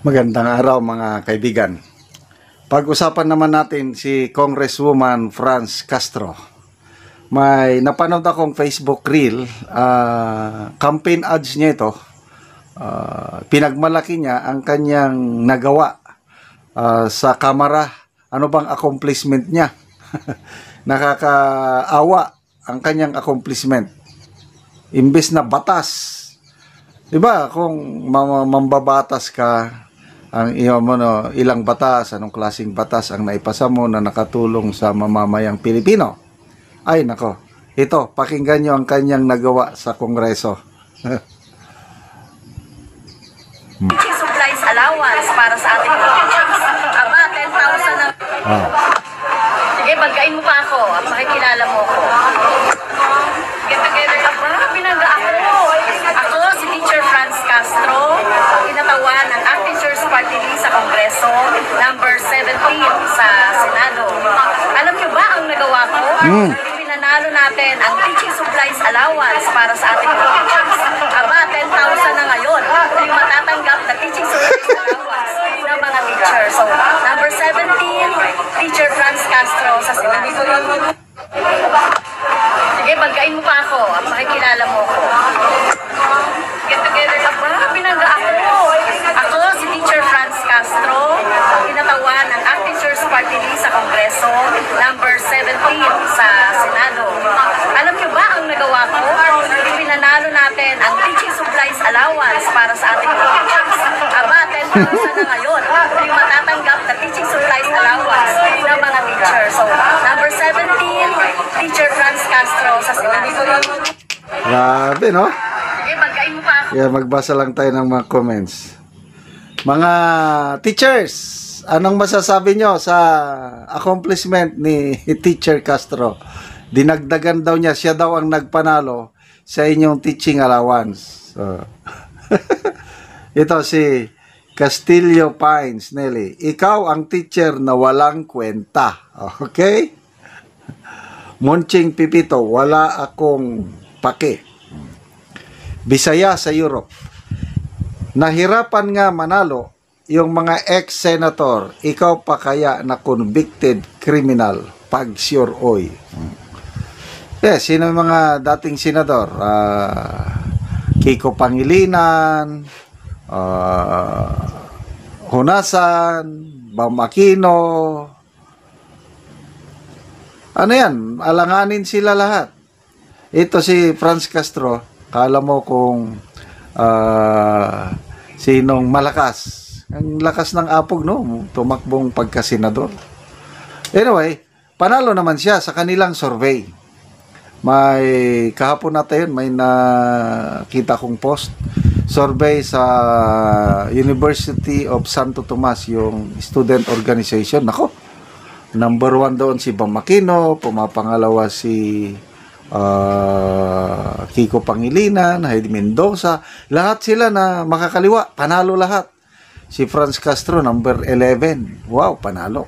Magandang araw mga kaibigan. Pag-usapan naman natin si Congresswoman Franz Castro. May napanood akong Facebook reel, campaign ads niya ito. Pinagmalaki niya ang kanyang nagawa sa kamara. Ano bang accomplishment niya? Nakakaawa ang kanyang accomplishment. Imbes na batas. Diba, kung mambabatas ka, ang ilang batas, anong klaseng batas ang naipasa mo na nakatulong sa mamamayang Pilipino? Ay nako, ito, pakinggan nyo ang kanyang nagawa sa Kongreso. Teaching supplies allowance para sa ating mga teachers. Aba, 10,000 na. Sige, bagkain mo pa ako at makikilala mo ako. Get together. Aba, pinangga ako. Ako, si Teacher Franz Castro, kinatawan ng Act Teachers Party List sa Kongreso, number 17 sa Senado. Alam niyo ba ang nagawa ko? Pinanalo natin ang teaching supplies allowance para sa ating mga teachers. Aba, 10,000 na ngayon yung matatanggap na teaching supplies allowance ng mga teachers. So, number 17, Teacher Franz Castro sa Senado. Sige, bagkain mo pa ako at makikilala mo ako. Get together. Aba, pinangga ako. Ako, si Teacher Franz Castro, kinatawan ng Act Teachers Party List sa Kongreso, number 17 sa Senado. Alam niyo ba ang nagawa ko? Pinanalo natin ang teaching supplies allowance para sa ating mga teachers. Aba, 10,000 na ngayon yung matatanggap na teaching supplies allowance ng mga teachers. So, number 17, Teacher Franz Castro sa Senado. Grabe, no? Sige, bagkain mo pa ako. Yeah, magbasa lang tayo ng mga comments. Mga teachers, anong masasabi nyo sa accomplishment ni Teacher Castro? Dinagdagan daw niya, siya daw ang nagpanalo sa inyong teaching allowance. So, ito si Castillo Pines, Nelly. Ikaw ang teacher na walang kwenta. Okay? Monching Pipito, wala akong pake. Bisaya sa Europe. Nahirapan nga manalo yung mga ex-senator. Ikaw pa kaya na convicted criminal pag sure oy. Yes, sino yung mga dating senador? Kiko Pangilinan, Honasan, Bam Aquino. Ano yan? Alanganin sila lahat. Ito si Franz Castro. Kala mo kung sinong malakas. Ang lakas ng apog, no? Tumakbong pagkasenador. Anyway, panalo naman siya sa kanilang survey. May kahapon natin may nakita kong post. Survey sa University of Santo Tomas, yung student organization. Nako, number 1 doon si Bam Aquino, pumapangalawa si Kiko Pangilinan, Heidi Mendoza, lahat sila na makakaliwa, panalo lahat. Si Franz Castro, number 11. Wow, panalo.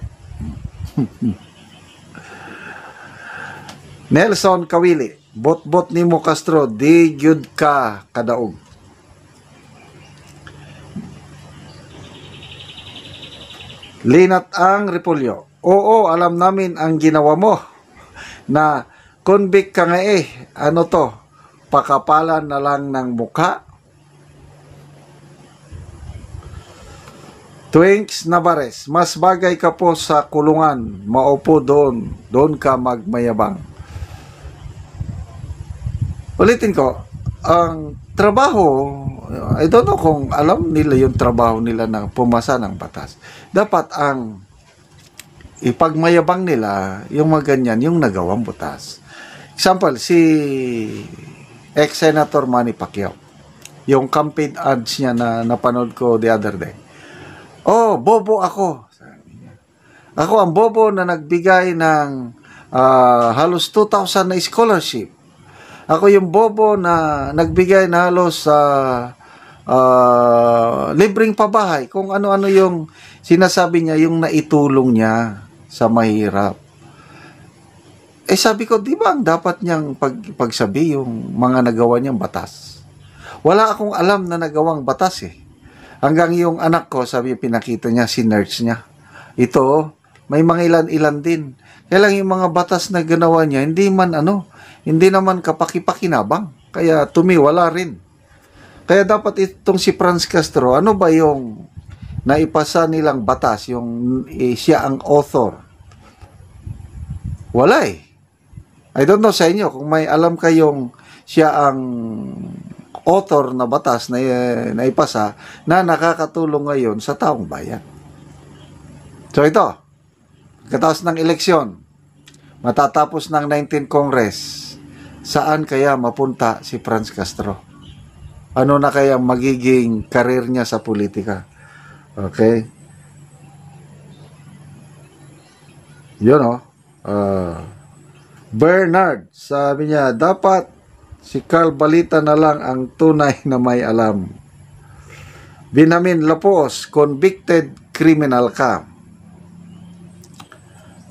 Nelson Kawili, bot-bot ni mo Castro, di gyud ka kadaog. Linat ang Repulyo, oo, alam namin ang ginawa mo na convict ka nga ano to, pakapalan na lang ng mukha. Twinks Navarez, mas bagay ka po sa kulungan, maupo doon ka magmayabang. Ulitin ko, ang trabaho, I don't know kung alam nila yung trabaho nila na pumasa ng batas. Dapat ang ipagmayabang nila, yung mga ganyan, yung nagawang batas. Example, si ex-senator Manny Pacquiao, yung campaign ads niya na napanood ko the other day. Oh, bobo ako. Ako ang bobo na nagbigay ng halos 2,000 na scholarship. Ako yung bobo na nagbigay na halos libreng pabahay. Kung ano-ano yung sinasabi niya, yung naitulong niya sa mahirap. Sabi ko, di ba ang dapat niyang pagsabi yung mga nagawa niyang batas? Wala akong alam na nagawang batas . Hanggang yung anak ko, sabi, pinakita niya, si nurse niya. Ito, may mga ilan-ilan din. Kaya lang yung mga batas na ginawa niya, hindi naman kapaki-pakinabang. Kaya tumiwala rin. Kaya dapat itong si Franz Castro, ano ba yung naipasa nilang batas, yung siya ang author? Wala eh. I don't know sa inyo kung may alam kayong siya ang author na batas na naipasa na nakakatulong ngayon sa taong bayan. So ito, katapos ng eleksyon, matatapos ng 19th Congress, saan kaya mapunta si Franz Castro? Ano na kaya magiging karir niya sa politika? Okay? Yun Bernard, sabi niya, dapat si Carl Balita na lang ang tunay na may alam. Binamin Lapos, convicted criminal ka.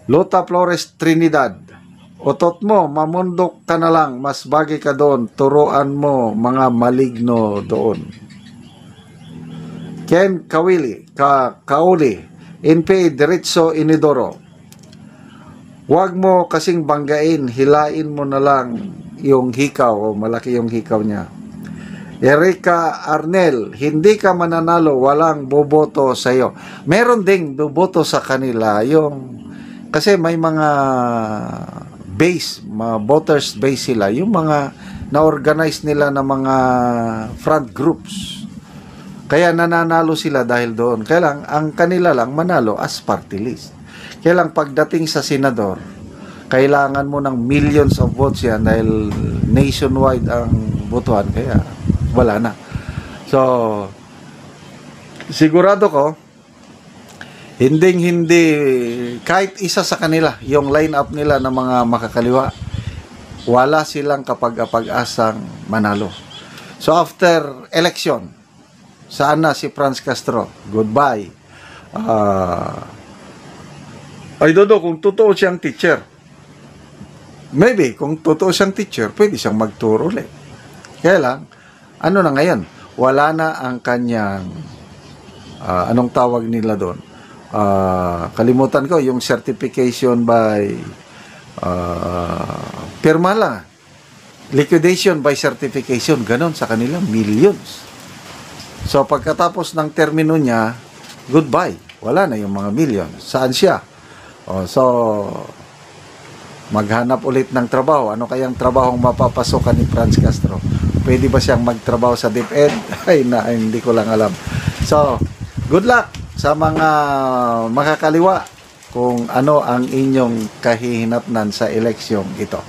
Lota Flores Trinidad, otot mo, mamundok ka na lang, mas bagay ka doon, turuan mo mga maligno doon. Ken Kauli, NPA Diretso Inidoro, huwag mo kasing banggain, hilain mo na lang yung hikaw, malaki yung hikaw niya. Erika Arnel, hindi ka mananalo, walang boboto sa iyo. Meron ding boboto sa kanila, kasi may mga base, mga voters base sila, yung mga na-organize nila na mga front groups. Kaya nananalo sila dahil doon. Kaya lang, ang kanila lang manalo as party list. Kaya lang pagdating sa senador, kailangan mo ng millions of votes yan dahil nationwide ang botohan. Kaya wala na. So, sigurado ko, hindi kahit isa sa kanila, yung line-up nila ng mga makakaliwa, wala silang kapag-asang manalo. So, after election, saan na si Franz Castro? Goodbye. I don't know kung totoo siyang teacher. Maybe, kung totoo siyang teacher, pwede siyang magturo ulit. Kaya lang, ano na ngayon? Wala na ang kanyang, anong tawag nila doon? Kalimutan ko, yung certification by, pirma lang. Liquidation by certification, ganon sa kanila, millions. So, pagkatapos ng termino niya, goodbye. Wala na yung mga millions. Saan siya? So, maghanap ulit ng trabaho. Ano kayang trabahong mapapasokan ni Franz Castro? Pwede ba siyang magtrabaho sa DepEd? Hindi ko lang alam. So, good luck sa mga makakaliwa kung ano ang inyong kahihinatnan sa eleksyon ito.